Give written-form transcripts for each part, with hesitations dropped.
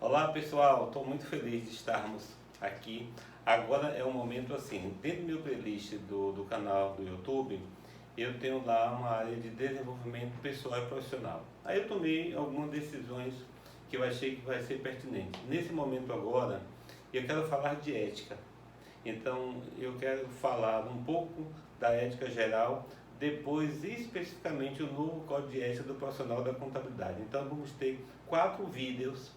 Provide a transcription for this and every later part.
Olá pessoal, estou muito feliz de estarmos aqui. Agora é um momento assim, dentro do meu playlist do canal do YouTube, eu tenho lá uma área de desenvolvimento pessoal e profissional. Aí eu tomei algumas decisões que eu achei que vai ser pertinente. Nesse momento agora, eu quero falar de ética. Então eu quero falar um pouco da ética geral, depois especificamente o novo Código de Ética do Profissional da Contabilidade. Então vamos ter 4 vídeos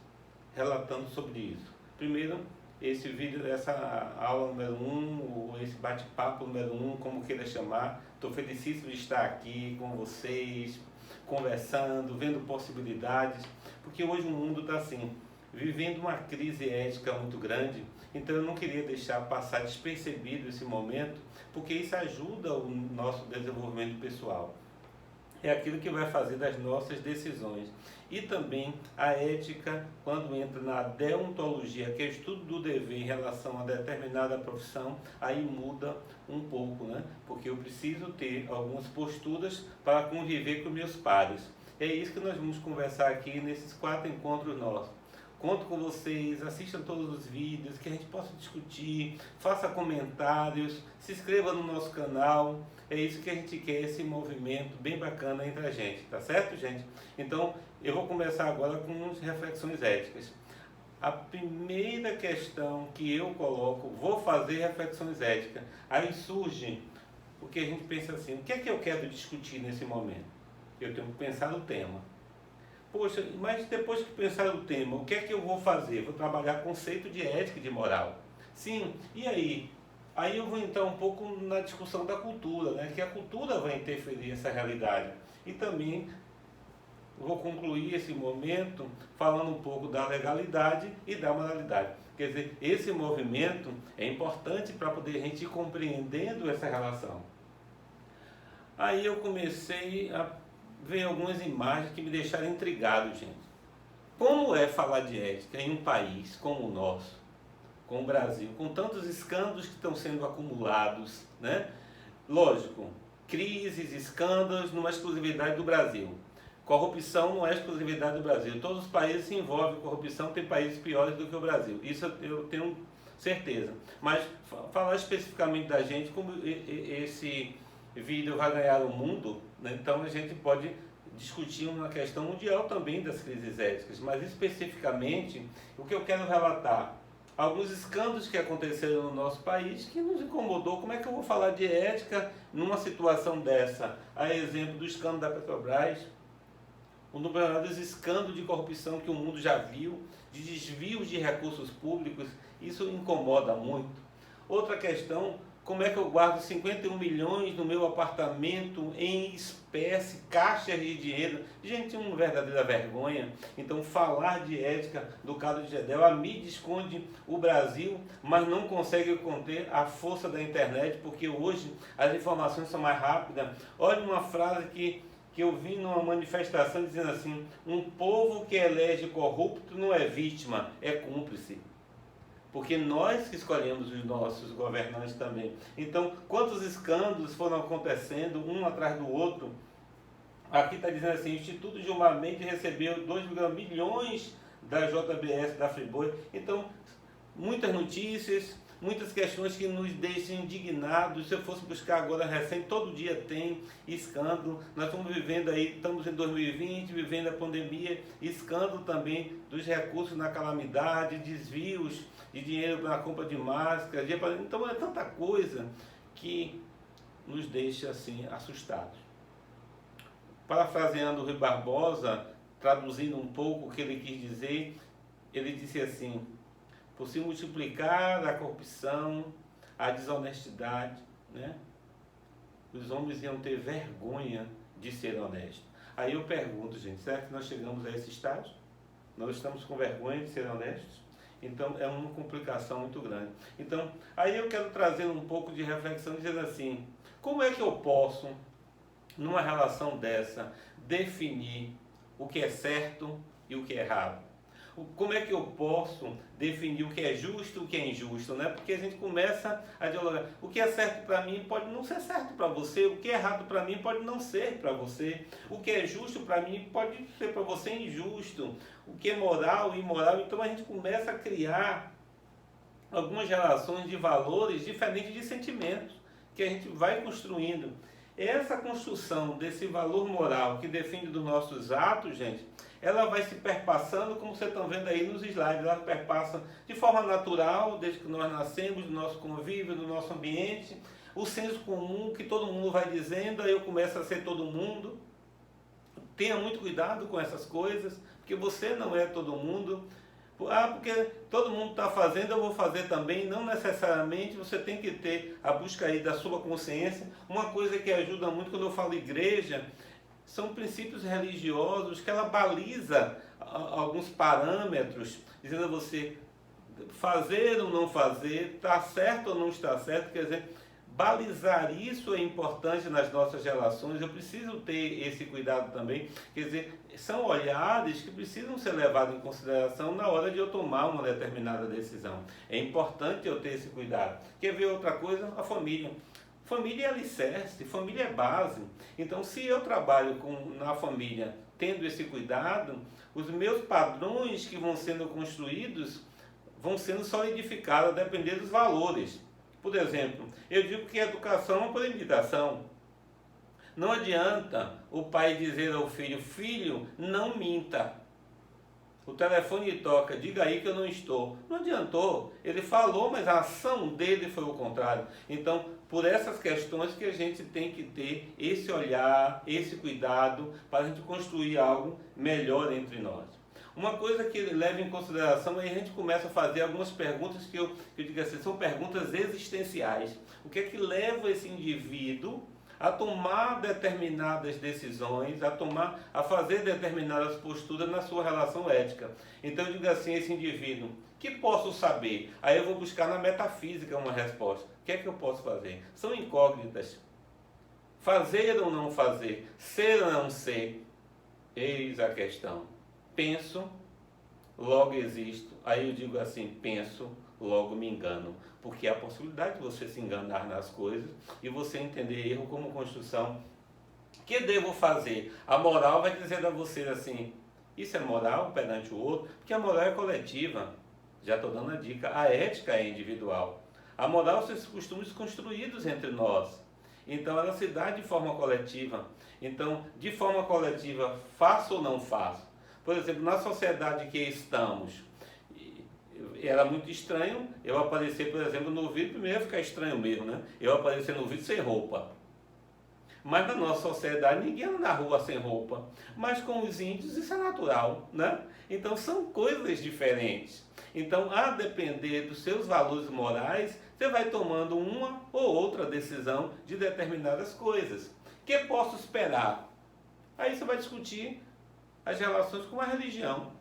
relatando sobre isso. Primeiro, esse vídeo, essa aula número 1, ou esse bate-papo número 1, como queira chamar. Estou felicíssimo de estar aqui com vocês, conversando, vendo possibilidades, porque hoje o mundo está assim, vivendo uma crise ética muito grande, então eu não queria deixar passar despercebido esse momento, porque isso ajuda o nosso desenvolvimento pessoal. É aquilo que vai fazer das nossas decisões. E também a ética, quando entra na deontologia, que é o estudo do dever em relação a determinada profissão, aí muda um pouco, né? Porque eu preciso ter algumas posturas para conviver com meus pares. É isso que nós vamos conversar aqui nesses 4 encontros nossos. Conto com vocês, assistam todos os vídeos, que a gente possa discutir, faça comentários, se inscreva no nosso canal. É isso que a gente quer, esse movimento bem bacana entre a gente, tá certo, gente? Então, eu vou começar agora com as reflexões éticas. A primeira questão que eu coloco, vou fazer reflexões éticas. Aí surge, porque a gente pensa assim, o que é que eu quero discutir nesse momento? Eu tenho que pensar no tema. Poxa, mas depois que pensar no tema, o que é que eu vou fazer? Vou trabalhar conceito de ética e de moral. Sim, e aí? Aí eu vou entrar um pouco na discussão da cultura, né? Que a cultura vai interferir nessa realidade. E também vou concluir esse momento falando um pouco da legalidade e da moralidade. Quer dizer, esse movimento é importante para poder a gente ir compreendendo essa relação. Aí eu comecei a ver algumas imagens que me deixaram intrigado, gente. Como é falar de ética em um país como o nosso, como o Brasil, com tantos escândalos que estão sendo acumulados, né? Lógico, crises, escândalos não é exclusividade do Brasil. Corrupção não é exclusividade do Brasil. Todos os países se envolvem em corrupção, tem países piores do que o Brasil. Isso eu tenho certeza. Mas falar especificamente da gente, como esse vídeo vai ganhar o mundo, né? Então a gente pode discutir uma questão mundial também das crises éticas, mas especificamente o que eu quero relatar, alguns escândalos que aconteceram no nosso país que nos incomodou. Como é que eu vou falar de ética numa situação dessa? A exemplo do escândalo da Petrobras, um dos maiores escândalos de corrupção que o mundo já viu, de desvios de recursos públicos, isso incomoda muito. Outra questão, como é que eu guardo 51 milhões no meu apartamento em espécie, caixas de dinheiro? Gente, uma verdadeira vergonha. Então, falar de ética do caso de Gedel, a mídia esconde o Brasil, mas não consegue conter a força da internet, porque hoje as informações são mais rápidas. Olha uma frase que eu vi numa manifestação dizendo assim: um povo que elege corrupto não é vítima, é cúmplice. Porque nós que escolhemos os nossos governantes também. Então, quantos escândalos foram acontecendo, um atrás do outro? Aqui está dizendo assim: o Instituto Gilmar Mendes recebeu 2,1 milhões da JBS, da Friboi. Então, muitas notícias, muitas questões que nos deixam indignados. Se eu fosse buscar agora recente, todo dia tem escândalo. Nós estamos vivendo aí, estamos em 2020, vivendo a pandemia, escândalo também dos recursos na calamidade, desvios de dinheiro na compra de máscara. Então é tanta coisa que nos deixa assim assustados. Parafraseando o Rui Barbosa, traduzindo um pouco o que ele quis dizer, ele disse assim: por se multiplicar a corrupção, a desonestidade, né? Os homens iam ter vergonha de ser honestos. Aí eu pergunto, gente, será que nós chegamos a esse estágio? Nós estamos com vergonha de ser honestos? Então é uma complicação muito grande. Então, aí eu quero trazer um pouco de reflexão, dizendo assim: como é que eu posso, numa relação dessa, definir o que é certo e o que é errado? Como é que eu posso definir o que é justo e o que é injusto, né? Porque a gente começa a dialogar. O que é certo para mim pode não ser certo para você, o que é errado para mim pode não ser para você, o que é justo para mim pode ser para você injusto, o que é moral e imoral. Então a gente começa a criar algumas relações de valores diferentes de sentimentos que a gente vai construindo. Essa construção desse valor moral que defende dos nossos atos, gente, ela vai se perpassando, como vocês estão vendo aí nos slides, ela perpassa de forma natural, desde que nós nascemos, do nosso convívio, do nosso ambiente, o senso comum que todo mundo vai dizendo, aí eu começo a ser todo mundo. Tenha muito cuidado com essas coisas, porque você não é todo mundo. Porque todo mundo está fazendo, eu vou fazer também. Não necessariamente, você tem que ter a busca aí da sua consciência. Uma coisa que ajuda muito quando eu falo igreja, são princípios religiosos que ela baliza alguns parâmetros, dizendo a você fazer ou não fazer, está certo ou não está certo. Quer dizer, balizar isso é importante nas nossas relações. Eu preciso ter esse cuidado também. Quer dizer, são olhares que precisam ser levados em consideração na hora de eu tomar uma determinada decisão. É importante eu ter esse cuidado. Quer ver outra coisa? A família. Família é alicerce, família é base. Então, se eu trabalho na família tendo esse cuidado, os meus padrões que vão sendo construídos vão sendo solidificados a depender dos valores. Por exemplo, eu digo que a educação é uma por imitação. Não adianta o pai dizer ao filho, filho, não minta. O telefone toca, diga aí que eu não estou. Não adiantou. Ele falou, mas a ação dele foi o contrário. Então, por essas questões que a gente tem que ter esse olhar, esse cuidado, para a gente construir algo melhor entre nós. Uma coisa que ele leva em consideração é a gente começa a fazer algumas perguntas que eu digo assim, são perguntas existenciais. O que é que leva esse indivíduo a tomar determinadas decisões, a fazer determinadas posturas na sua relação ética? Então eu digo assim, esse indivíduo, que posso saber? Aí eu vou buscar na metafísica uma resposta. O que é que eu posso fazer? São incógnitas. Fazer ou não fazer? Ser ou não ser? Eis a questão. Penso, logo existo. Aí eu digo assim, penso, logo me engano. Porque há a possibilidade de você se enganar nas coisas e você entender erro como construção. O que devo fazer? A moral vai dizer a você assim, isso é moral perante o outro? Porque a moral é coletiva. Já estou dando a dica. A ética é individual. A moral são os costumes construídos entre nós. Então ela se dá de forma coletiva. Então, de forma coletiva, faço ou não faço? Por exemplo, na sociedade que estamos, era muito estranho eu aparecer, por exemplo, no vídeo, primeiro ia ficar estranho mesmo, né? Eu aparecer no vídeo sem roupa. Mas na nossa sociedade ninguém anda na rua sem roupa. Mas com os índios isso é natural, né? Então são coisas diferentes. Então, a depender dos seus valores morais, você vai tomando uma ou outra decisão de determinadas coisas. O que posso esperar? Aí você vai discutir as relações com a religião.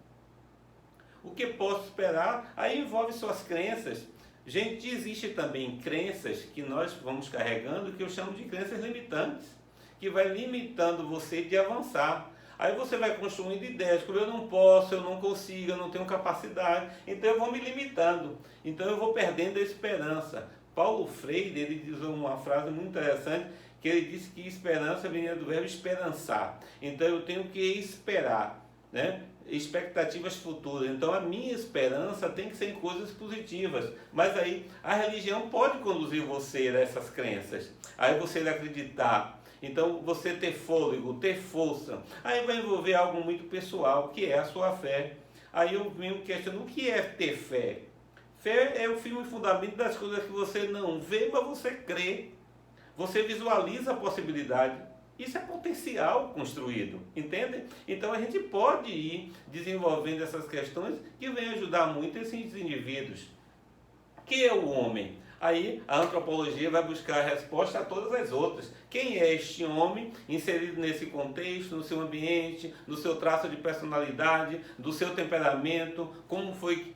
O que posso esperar? Aí envolve suas crenças. Gente, existe também crenças que nós vamos carregando, que eu chamo de crenças limitantes, que vai limitando você de avançar. Aí você vai construindo ideias, como eu não posso, eu não consigo, eu não tenho capacidade, então eu vou me limitando, então eu vou perdendo a esperança. Paulo Freire, ele diz uma frase muito interessante, que ele disse que esperança vinha do verbo esperançar. Então eu tenho que esperar, né? Expectativas futuras. Então a minha esperança tem que ser em coisas positivas. Mas aí a religião pode conduzir você a essas crenças. Aí você acreditar. Então você ter fôlego, ter força. Aí vai envolver algo muito pessoal, que é a sua fé. Aí eu venho questionando o que é ter fé. Fé é o firme fundamento das coisas que você não vê, mas você crê. Você visualiza a possibilidade. Isso é potencial construído, entende? Então a gente pode ir desenvolvendo essas questões que vêm ajudar muito esses indivíduos. O que é o homem? Aí a antropologia vai buscar a resposta a todas as outras. Quem é este homem inserido nesse contexto, no seu ambiente, no seu traço de personalidade, do seu temperamento, como foi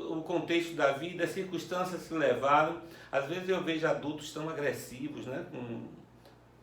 o contexto da vida, as circunstâncias que levaram. Às vezes eu vejo adultos tão agressivos, né?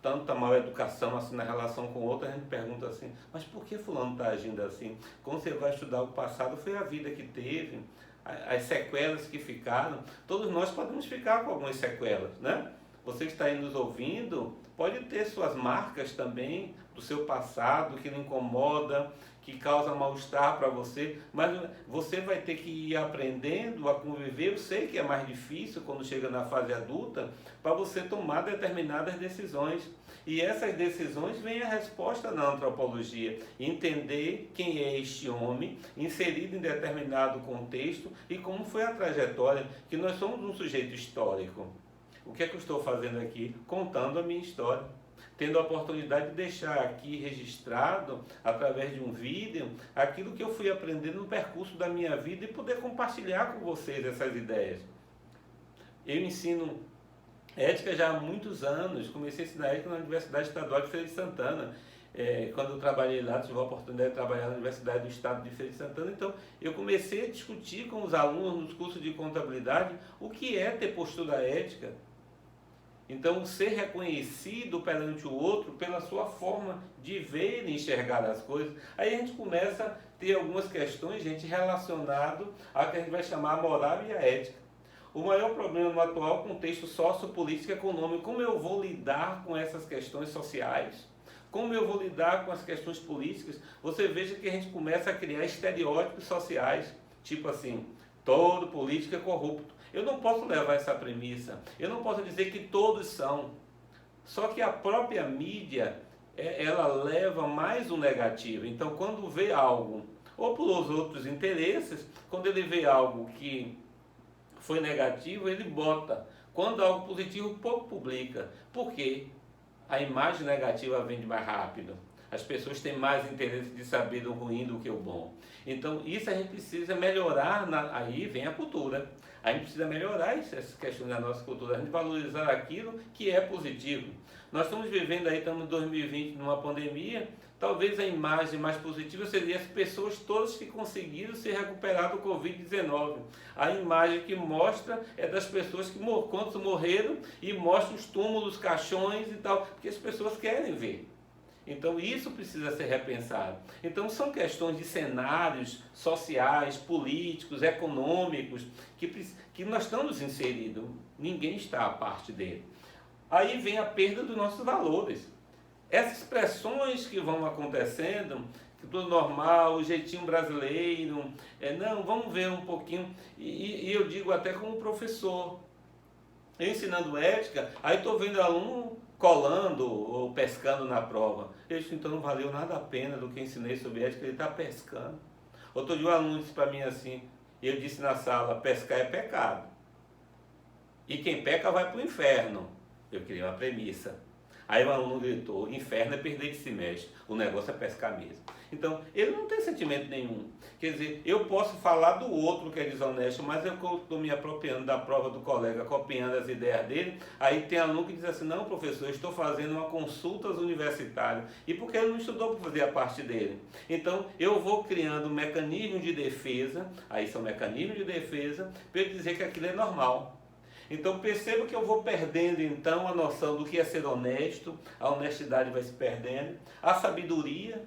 tanta mal educação assim na relação com o outro, a gente pergunta assim, mas por que fulano está agindo assim? Quando você vai estudar o passado, foi a vida que teve, as sequelas que ficaram. Todos nós podemos ficar com algumas sequelas, né? Você que está aí nos ouvindo, pode ter suas marcas também do seu passado, que lhe incomoda, que causa mal-estar para você, mas você vai ter que ir aprendendo a conviver. Eu sei que é mais difícil quando chega na fase adulta, para você tomar determinadas decisões. E essas decisões vem a resposta na antropologia, entender quem é este homem, inserido em determinado contexto e como foi a trajetória, que nós somos um sujeito histórico. O que é que eu estou fazendo aqui? Contando a minha história, tendo a oportunidade de deixar aqui registrado, através de um vídeo, aquilo que eu fui aprendendo no percurso da minha vida e poder compartilhar com vocês essas ideias. Eu ensino ética já há muitos anos, comecei a ensinar ética na Universidade Estadual de Feira de Santana. Quando eu trabalhei lá, tive a oportunidade de trabalhar na Universidade do Estado de Feira de Santana, então eu comecei a discutir com os alunos nos cursos de contabilidade o que é ter postura ética. Então, ser reconhecido perante o outro pela sua forma de ver e enxergar as coisas. Aí a gente começa a ter algumas questões, gente, relacionado a que a gente vai chamar a moral e a ética. O maior problema no atual contexto sociopolítico e econômico, como eu vou lidar com essas questões sociais? Como eu vou lidar com as questões políticas? Você veja que a gente começa a criar estereótipos sociais, tipo assim, todo político é corrupto. Eu não posso levar essa premissa, eu não posso dizer que todos são. Só que a própria mídia, ela leva mais o negativo. Então, quando vê algo, ou por os outros interesses, quando ele vê algo que foi negativo, ele bota. Quando algo positivo, pouco publica. Por quê? A imagem negativa vende mais rápido. As pessoas têm mais interesse de saber do ruim do que o bom. Então, isso a gente precisa melhorar, aí vem a cultura. A gente precisa melhorar essas questões da nossa cultura, a gente valorizar aquilo que é positivo. Nós estamos vivendo aí, estamos em 2020 numa pandemia, talvez a imagem mais positiva seria as pessoas todas que conseguiram se recuperar do Covid-19. A imagem que mostra é das pessoas que quantos morreram e mostra os túmulos, caixões e tal, porque as pessoas querem ver. Então isso precisa ser repensado. Então são questões de cenários sociais, políticos, econômicos, que nós estamos inseridos. Ninguém está à parte dele. Aí vem a perda dos nossos valores. Essas pressões que vão acontecendo, que tudo normal, o jeitinho brasileiro, não, vamos ver um pouquinho. E eu digo até como professor, eu ensinando ética, aí estou vendo aluno colando ou pescando na prova. Eu disse, então não valeu nada a pena do que ensinei sobre ética, ele está pescando. Outro dia um aluno disse para mim assim, eu disse na sala, pescar é pecado. E quem peca vai para o inferno. Eu queria uma premissa. Aí o aluno gritou, inferno é perder de semestre, o negócio é pescar mesmo. Então, ele não tem sentimento nenhum. Quer dizer, eu posso falar do outro que é desonesto, mas eu estou me apropriando da prova do colega, copiando as ideias dele. Aí tem aluno que diz assim, não professor, eu estou fazendo uma consulta aos universitários. E porque ele não estudou para fazer a parte dele. Então, eu vou criando um mecanismo de defesa, aí são mecanismos de defesa, para ele dizer que aquilo é normal. Então perceba que eu vou perdendo então a noção do que é ser honesto, a honestidade vai se perdendo, a sabedoria,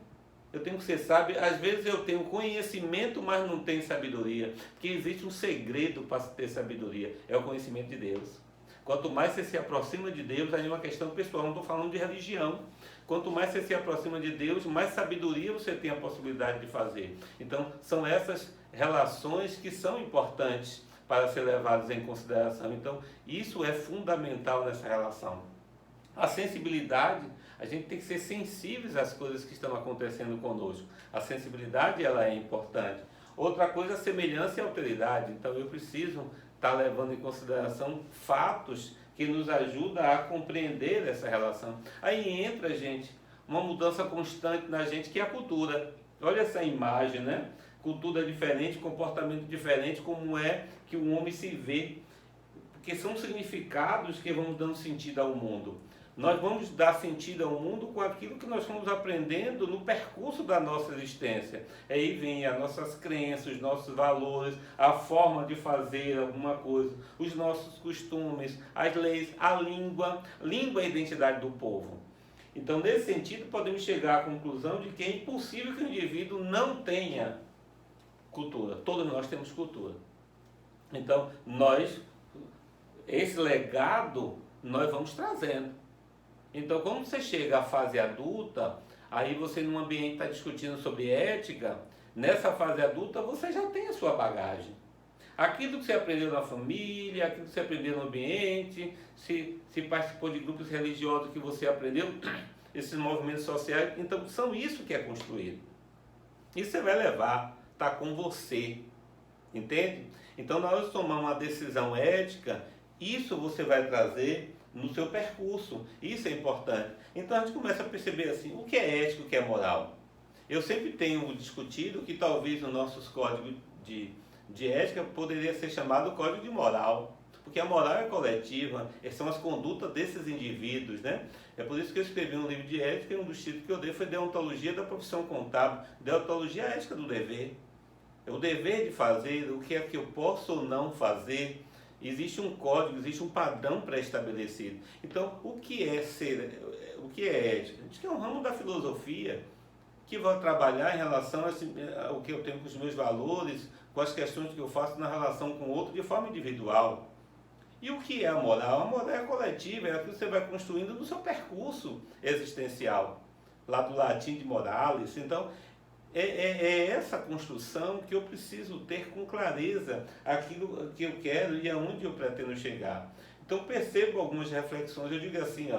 eu tenho que ser sábio, às vezes eu tenho conhecimento, mas não tenho sabedoria, porque existe um segredo para ter sabedoria, é o conhecimento de Deus. Quanto mais você se aproxima de Deus, aí é uma questão pessoal, não estou falando de religião. Quanto mais você se aproxima de Deus, mais sabedoria você tem a possibilidade de fazer. Então são essas relações que são importantes para ser levados em consideração. Então, isso é fundamental nessa relação. A sensibilidade, a gente tem que ser sensíveis às coisas que estão acontecendo conosco. A sensibilidade, ela é importante. Outra coisa, a semelhança e a alteridade. Então, eu preciso estar levando em consideração fatos que nos ajudam a compreender essa relação. Aí entra, gente, uma mudança constante na gente, que é a cultura. Olha essa imagem, né? Cultura diferente, comportamento diferente, como é que o homem se vê, porque são significados que vão dando sentido ao mundo. Nós vamos dar sentido ao mundo com aquilo que nós fomos aprendendo no percurso da nossa existência. Aí vem as nossas crenças, os nossos valores, a forma de fazer alguma coisa, os nossos costumes, as leis, a língua. Língua é a identidade do povo. Então, nesse sentido, podemos chegar à conclusão de que é impossível que o indivíduo não tenha cultura. Todos nós temos cultura. Então, esse legado, nós vamos trazendo. Então, quando você chega à fase adulta, aí você num ambiente está discutindo sobre ética, nessa fase adulta você já tem a sua bagagem. Aquilo que você aprendeu na família, aquilo que você aprendeu no ambiente, se participou de grupos religiosos que você aprendeu, esses movimentos sociais, então são isso que é construído. Isso você vai levar, está com você, entende? Então, na hora de tomar uma decisão ética, isso você vai trazer no seu percurso. Isso é importante. Então, a gente começa a perceber assim, o que é ético, o que é moral. Eu sempre tenho discutido que talvez no nossos códigos de ética poderia ser chamado código de moral. Porque a moral é coletiva, são as condutas desses indivíduos, né? É por isso que eu escrevi um livro de ética e um dos títulos que eu dei foi Deontologia da Profissão Contábil. Deontologia é a ética do dever. É o dever de fazer, o que é que eu posso ou não fazer. Existe um código, existe um padrão pré-estabelecido. Então, o que é ética? A gente que é um ramo da filosofia que vai trabalhar em relação ao que eu tenho com os meus valores, com as questões que eu faço na relação com o outro de forma individual. E o que é a moral? A moral é coletiva, é aquilo que você vai construindo no seu percurso existencial, lá do latim de moralis. Então, é essa construção que eu preciso ter com clareza aquilo que eu quero e aonde eu pretendo chegar. Então percebo algumas reflexões, eu digo assim,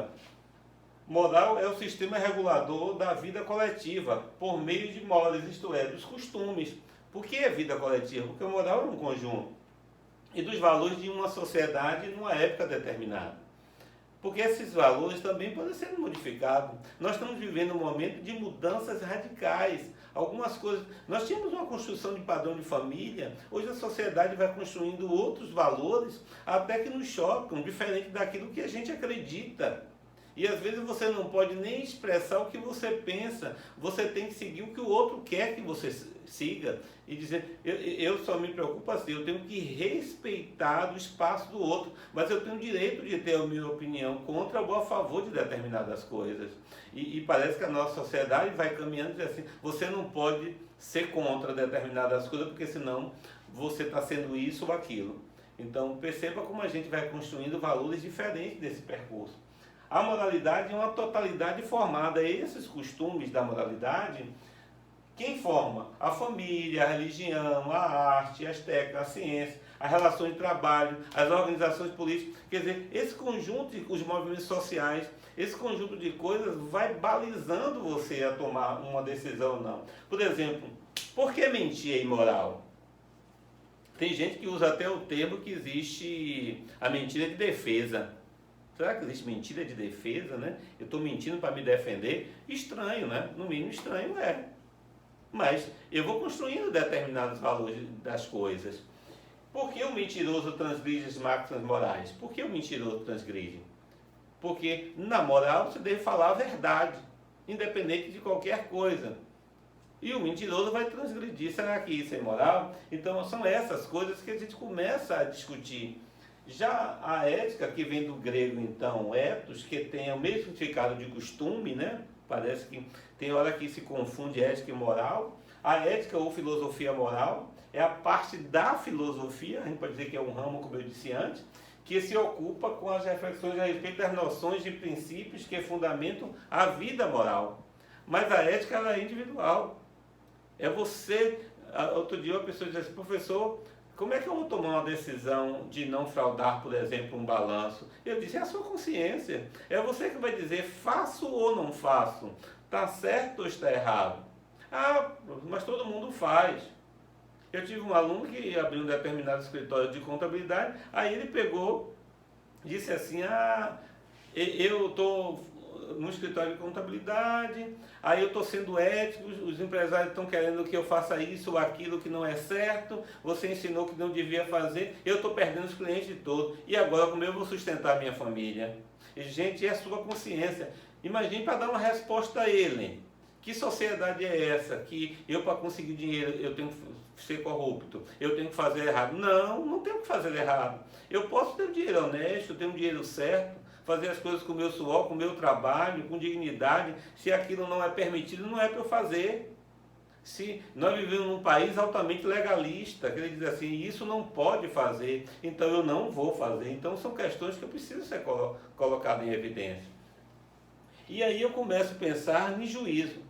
moral é o sistema regulador da vida coletiva, por meio de modos, isto é, dos costumes. Por que é vida coletiva? Porque a moral é um conjunto e dos valores de uma sociedade numa época determinada. Porque esses valores também podem ser modificados. Nós estamos vivendo um momento de mudanças radicais. Algumas coisas... Nós tínhamos uma construção de padrão de família, hoje a sociedade vai construindo outros valores, até que nos chocam, diferente daquilo que a gente acredita. E às vezes você não pode nem expressar o que você pensa, você tem que seguir o que o outro quer que você siga. E dizer, eu só me preocupo assim, eu tenho que respeitar o espaço do outro, mas eu tenho o direito de ter a minha opinião contra ou a favor de determinadas coisas. E parece que a nossa sociedade vai caminhando e diz assim, você não pode ser contra determinadas coisas, porque senão você está sendo isso ou aquilo. Então perceba como a gente vai construindo valores diferentes desse percurso. A moralidade é uma totalidade formada. Esses costumes da moralidade, quem forma? A família, a religião, a arte, as técnicas, a ciência, as relações de trabalho, as organizações políticas. Quer dizer, esse conjunto, os movimentos sociais, esse conjunto de coisas vai balizando você a tomar uma decisão ou não. Por exemplo, por que mentir é imoral? Tem gente que usa até o termo que existe a mentira de defesa. Será que existe mentira de defesa, né? Eu estou mentindo para me defender? Estranho, né? No mínimo estranho é. Mas eu vou construindo determinados valores das coisas. Por que o mentiroso transgride as máximas morais? Por que o mentiroso transgride? Porque na moral você deve falar a verdade, independente de qualquer coisa. E o mentiroso vai transgredir. Será que isso é moral? Então são essas coisas que a gente começa a discutir. Já a ética, que vem do grego, então, ethos, que tem o mesmo significado de costume, né? Parece que tem hora que se confunde ética e moral. A ética ou filosofia moral é a parte da filosofia, a gente pode dizer que é um ramo, como eu disse antes, que se ocupa com as reflexões a respeito das noções de princípios que fundamentam a vida moral. Mas a ética, ela é individual. É você... Outro dia uma pessoa disse assim, professor... Como é que eu vou tomar uma decisão de não fraudar, por exemplo, um balanço? Eu disse, é a sua consciência. É você que vai dizer, faço ou não faço? Está certo ou está errado? Ah, mas todo mundo faz. Eu tive um aluno que abriu um determinado escritório de contabilidade, aí ele pegou, disse assim, eu estou no escritório de contabilidade, aí eu estou sendo ético, os empresários estão querendo que eu faça isso ou aquilo que não é certo, você ensinou que não devia fazer, eu estou perdendo os clientes de todos, e agora como eu vou sustentar a minha família? E, gente, é a sua consciência. Imagine para dar uma resposta a ele. Que sociedade é essa? Que eu, para conseguir dinheiro, eu tenho que ser corrupto, eu tenho que fazer errado. Não, não tenho que fazer errado. Eu posso ter um dinheiro honesto, ter um dinheiro certo, fazer as coisas com o meu suor, com o meu trabalho, com dignidade. Se aquilo não é permitido, não é para eu fazer. Se nós vivemos num país altamente legalista, que ele diz assim, isso não pode fazer, então eu não vou fazer. Então são questões que eu preciso ser colocado em evidência. E aí eu começo a pensar em juízo.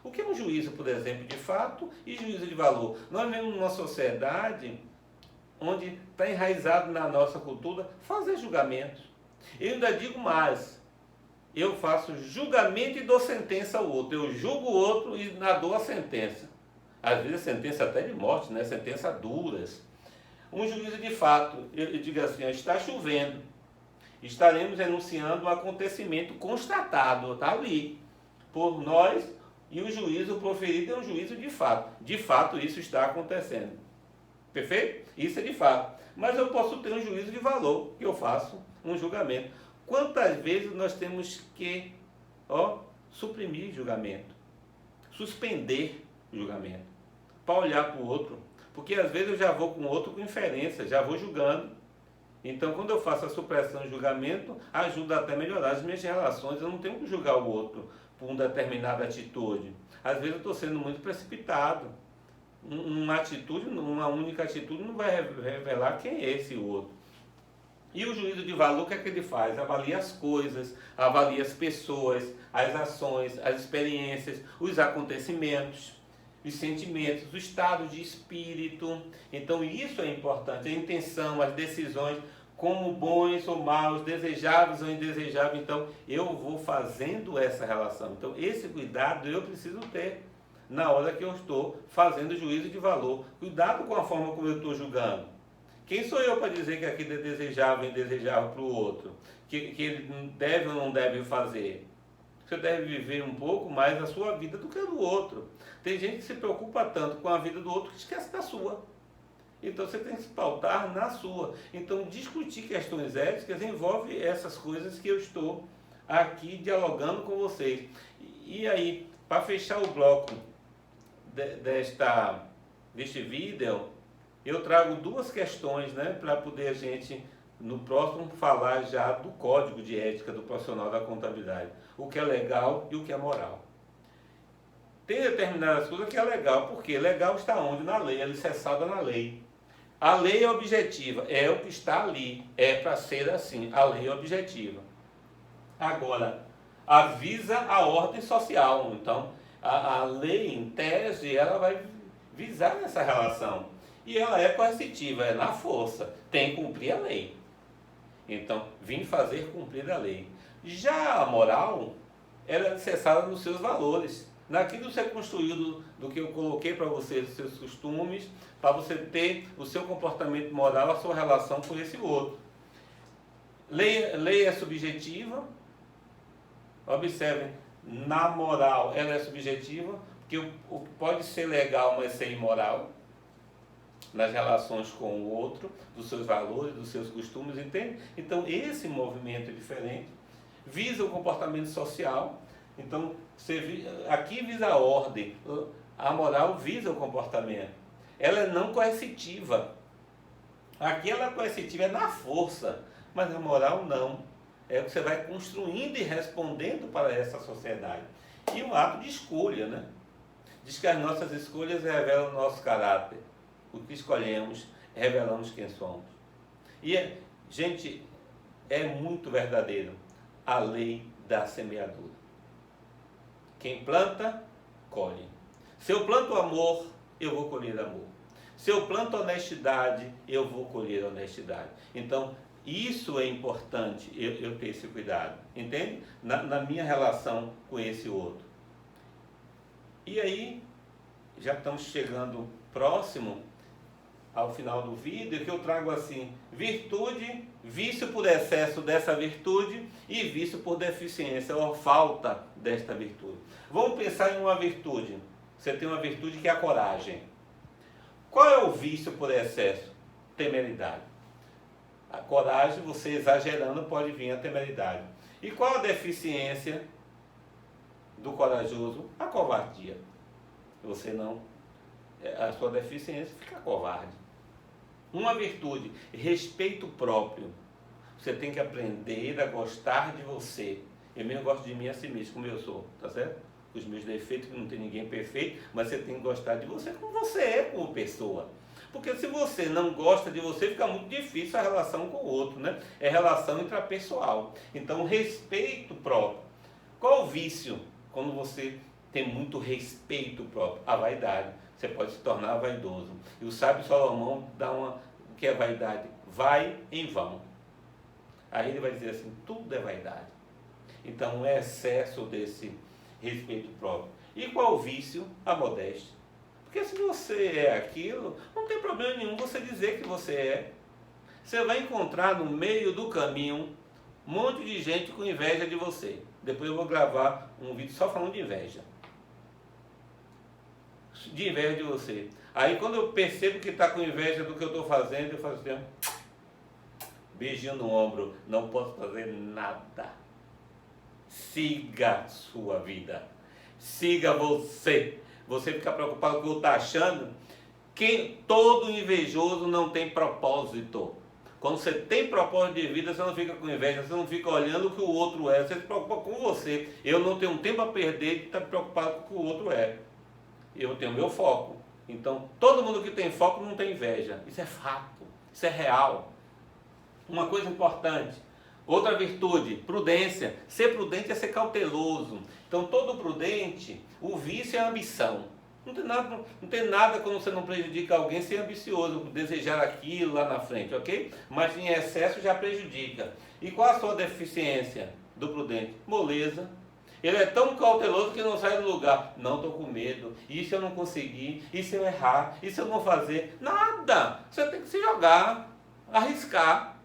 O que é um juízo, por exemplo, de fato e juízo de valor? Nós vivemos numa sociedade onde está enraizado na nossa cultura fazer julgamentos. Eu ainda digo mais, eu faço julgamento e dou sentença ao outro. Eu julgo o outro e dou a sentença. Às vezes sentença até de morte, né? Sentença duras. Um juízo de fato, eu digo assim, está chovendo. Estaremos enunciando um acontecimento constatado, está ali, por nós, e o juízo proferido é um juízo de fato. De fato, isso está acontecendo. Perfeito? Isso é de fato. Mas eu posso ter um juízo de valor, que eu faço um julgamento. Quantas vezes nós temos que suprimir julgamento, suspender julgamento, para olhar para o outro? Porque às vezes eu já vou com o outro com inferência, já vou julgando. Então, quando eu faço a supressão de julgamento, ajuda até a melhorar as minhas relações. Eu não tenho que julgar o outro por uma determinada atitude. Às vezes eu estou sendo muito precipitado. Uma atitude, uma única atitude não vai revelar quem é esse outro. E o juízo de valor, o que é que ele faz? Avalia as coisas, avalia as pessoas, as ações, as experiências, os acontecimentos, os sentimentos, o estado de espírito. Então isso é importante, a intenção, as decisões, como bons ou maus, desejáveis ou indesejáveis. Então eu vou fazendo essa relação. Então esse cuidado eu preciso ter na hora que eu estou fazendo juízo de valor. Cuidado com a forma como eu estou julgando. Quem sou eu para dizer que aquilo é desejável ou indesejável para o outro? Que ele deve ou não deve fazer? Você deve viver um pouco mais a sua vida do que a do outro. Tem gente que se preocupa tanto com a vida do outro que esquece da sua. Então você tem que se pautar na sua. Então discutir questões éticas envolve essas coisas que eu estou aqui dialogando com vocês. E aí, para fechar o bloco deste vídeo, eu trago duas questões, né, para poder a gente, no próximo, falar já do código de ética do profissional da contabilidade. O que é legal e o que é moral. Tem determinadas coisas que é legal, porque legal está onde? Na lei, alicerçada na lei. A lei é objetiva, é o que está ali, é para ser assim, a lei é objetiva. Agora, avisa a ordem social, então a lei, em tese, ela vai visar essa relação. E ela é coercitiva, é na força, tem que cumprir a lei. Então, vim fazer cumprir a lei. Já a moral, ela é alicerçada nos seus valores, naquilo que você construiu do que eu coloquei para você, dos seus costumes, para você ter o seu comportamento moral, a sua relação com esse outro. Lei é subjetiva, observem, na moral ela é subjetiva, porque o que pode ser legal, mas ser imoral, nas relações com o outro, dos seus valores, dos seus costumes, entende? Então esse movimento é diferente, visa o comportamento social. Então aqui visa a ordem, a moral visa o comportamento. Ela é não coercitiva. Aqui ela é coercitiva, é na força, mas a moral não. É o que você vai construindo e respondendo para essa sociedade. E um ato de escolha, né? Diz que as nossas escolhas revelam o nosso caráter. O que escolhemos, revelamos quem somos. E, gente, é muito verdadeiro a lei da semeadura. Quem planta, colhe. Se eu planto amor, eu vou colher amor. Se eu planto honestidade, eu vou colher honestidade. Então, isso é importante, eu ter esse cuidado, entende? Na minha relação com esse outro. E aí, já estamos chegando próximo ao final do vídeo, que eu trago assim: virtude, vício por excesso dessa virtude e vício por deficiência ou falta desta virtude. Vamos pensar em uma virtude. Você tem uma virtude que é a coragem. Qual é o vício por excesso? Temeridade. A coragem, você exagerando, pode vir a temeridade. E qual a deficiência do corajoso? A covardia. Você não, a sua deficiência fica covarde. Uma virtude, respeito próprio. Você tem que aprender a gostar de você. Eu mesmo gosto de mim assim mesmo, como eu sou, tá certo? Com os meus defeitos, que não tem ninguém perfeito, mas você tem que gostar de você como você é como pessoa. Porque se você não gosta de você, fica muito difícil a relação com o outro, né? É relação intrapessoal. Então, respeito próprio. Qual o vício? Quando você tem muito respeito próprio, a vaidade. Você pode se tornar vaidoso. E o sábio Salomão dá o que é vaidade? Vai em vão. Aí ele vai dizer assim, tudo é vaidade. Então, o excesso desse respeito próprio. E qual o vício? A modéstia. Porque se você é aquilo, não tem problema nenhum você dizer que você é. Você vai encontrar no meio do caminho um monte de gente com inveja de você. Depois eu vou gravar um vídeo só falando de inveja. De inveja de você. Aí quando eu percebo que está com inveja do que eu estou fazendo, eu faço assim, beijinho no ombro, não posso fazer nada. Siga a sua vida. Siga você. Você fica preocupado com o que eu estou achando? Todo invejoso não tem propósito. Quando você tem propósito de vida, você não fica com inveja, você não fica olhando o que o outro é, você se preocupa com você. Eu não tenho tempo a perder de estar preocupado com o que o outro é. Eu tenho meu foco. Então, todo mundo que tem foco não tem inveja. Isso é fato, isso é real. Uma coisa importante, outra virtude, prudência. Ser prudente é ser cauteloso. Então, todo prudente, o vício é a ambição. Não tem nada quando você não prejudica alguém ser ambicioso, desejar aquilo lá na frente, ok? Mas em excesso já prejudica. E qual a sua deficiência do prudente? Moleza. Ele é tão cauteloso que não sai do lugar. Não, estou com medo. E se eu não conseguir? E se eu errar? E se eu não fazer? Nada! Você tem que se jogar, arriscar.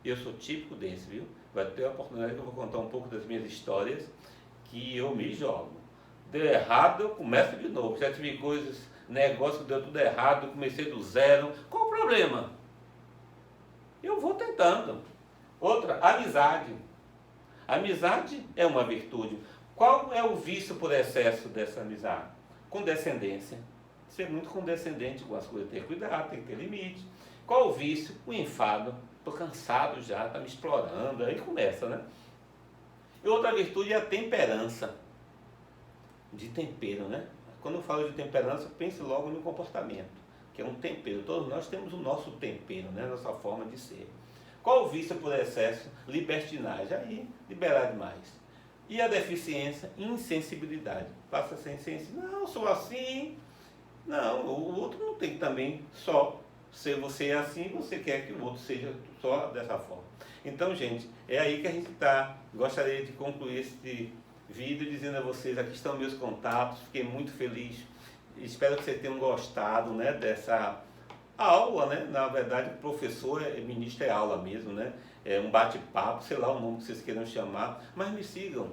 Eu sou típico desse, viu? Vai ter a oportunidade que eu vou contar um pouco das minhas histórias que eu me jogo. Deu errado, eu começo de novo. Já tive coisas, negócio que deu tudo errado, eu comecei do zero. Qual o problema? Eu vou tentando. Outra, amizade. Amizade é uma virtude. Qual é o vício por excesso dessa amizade? Condescendência. Ser muito condescendente com as coisas, ter cuidado, tem que ter limite. Qual o vício? O enfado. Estou cansado já, está me explorando. Aí começa, né? E outra virtude é a temperança. De tempero, né? Quando eu falo de temperança, pense logo no comportamento, que é um tempero. Todos nós temos o nosso tempero, né? Nossa forma de ser. Qual o vício por excesso? Libertinagem. Aí, liberar demais. E a deficiência? Insensibilidade. Passa a ser insensível. Não, eu sou assim. Não, o outro não tem que também só ser você é assim, você quer que o outro seja só dessa forma. Então, gente, é aí que a gente está. Gostaria de concluir este vídeo dizendo a vocês, aqui estão meus contatos, fiquei muito feliz, espero que vocês tenham gostado, né, dessa aula, né, na verdade o professor ministro é aula mesmo, né, é um bate-papo, sei lá o nome que vocês queiram chamar, mas me sigam,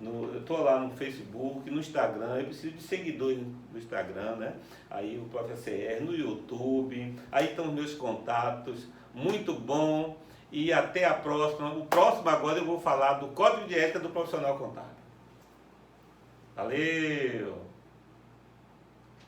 eu estou lá no Facebook, no Instagram, eu preciso de seguidores no Instagram, né, aí o Prof. ACR, no YouTube, aí estão os meus contatos, muito bom, e até a próxima. O próximo agora eu vou falar do Código de Ética do Profissional Contábil. Valeu!